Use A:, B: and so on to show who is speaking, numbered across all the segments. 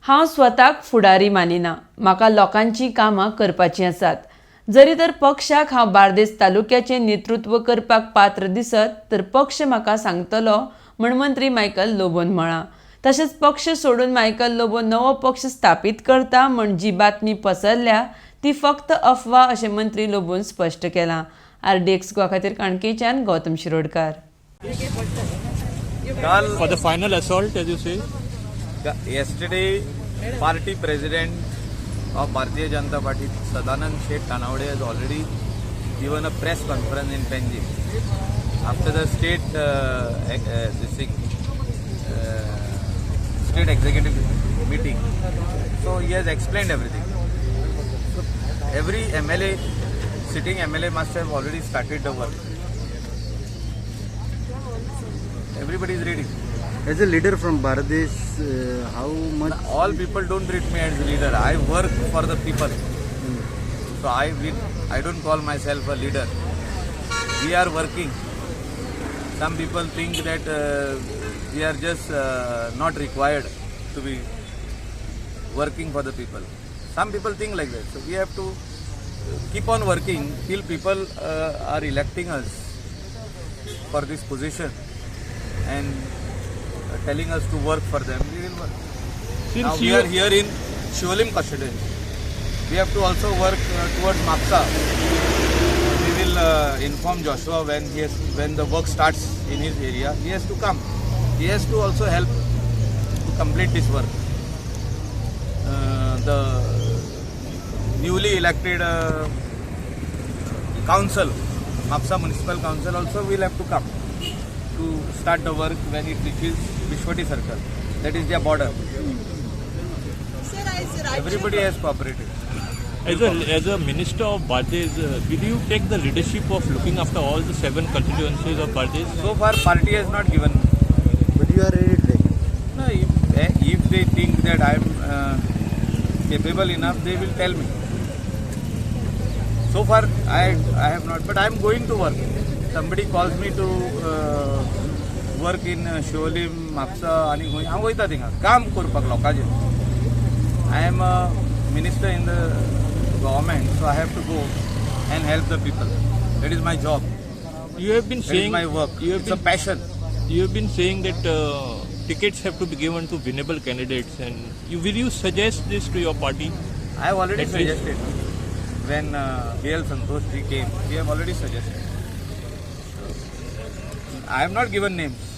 A: हांव स्वताक फुडारी मानिना, म्हाका लोकांची कामां करपाची आसात. जरी तर पक्षाक हांव बार्देस तालुक्याचें नेतृत्व करपाक पात्र दिसत तर पक्ष म्हाका सांगतलो म्हण मंत्री मायकल लोबोन म्हळां. तशेंच पक्ष सोडून मायकल लोबो नवो पक्ष स्थापीत करता म्हण जी बातमी पसरल्या ती फक्त अफवा अशें मंत्री लोबोन स्पश्ट केलां. RDX गोवा खातीर काणकेच्यान Gautam Shirodkar.
B: For the final assault, as you say?
C: Yesterday, party president of Bharatiya Janata Party, Sadanand Sheikh Tanawade, has already given a press conference in Panjim after the state executive meeting. So he has explained everything. So every sitting MLA must have already started the work. Everybody is ready.
D: As a leader from Bangladesh, how much?
C: All people don't treat me as a leader. I work for the people. So I don't call myself a leader. We are working. Some people think that we are just not required to be working for the people. Some people think like that. So we have to keep on working till people are electing us for this position and telling us to work for them. We will work. Now we are here in Shivalim constituency. We have to also work towards MAPSA. We will inform Joshua when the work starts in his area. He has to come. He has to also help to complete this work. The newly elected council, MAPSA Municipal Council, also will have to come to start the work when it reaches Vishwati Circle. That is their border. Everybody has cooperated.
B: As a minister of Bangladesh, will you take the leadership of looking after all the 7 constituencies of Bangladesh?
C: So far, party has not given me.
D: But you are ready to take.
C: No, if they think that I am capable enough, they will tell me. So far, I have not, but I am going to work. Somebody calls me to work in Shivalim, MAPSA, आणि हांव वयता थिंगा काम करपाक लोकांचें. I am a minister in the government, so I have to go and help the people. That is my job.
B: You have been
C: That
B: saying
C: is my work. It's a passion.
B: You have been saying that tickets have to be given to winnable candidates, and will you suggest this to your party?
C: I have already
B: At least.
C: suggested. When BL Santosh ji came, we have already suggested. I have not given names.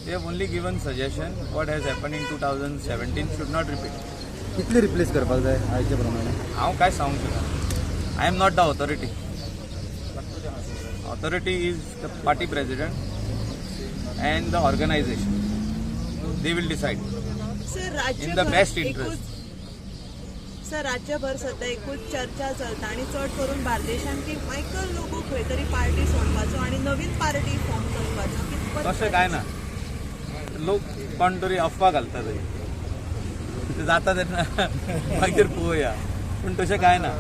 C: They have only given suggestion. What has happened in 2017 should not repeat.
D: कितले replace करपाक जाय आयच्या प्रमाणे?
C: हांव काय सांगूंक शकना. I am not the authority. Authority is the party president and the organization. They will decide in the best interest.
E: Sir, राज्यभर सध्या एकूच चर्चा चलता आणि चड करून बार्देशांत की मायकल लोबो खंय तरी पार्टी सोडपाचो आणि नवीन पार्टी फॉर्म करपाचो.
C: तशें काय ना. लोक कोण तरी अफवा घालता थंय. ते जाता तेन्ना मागीर पळोवया. पूण तशें काय ना.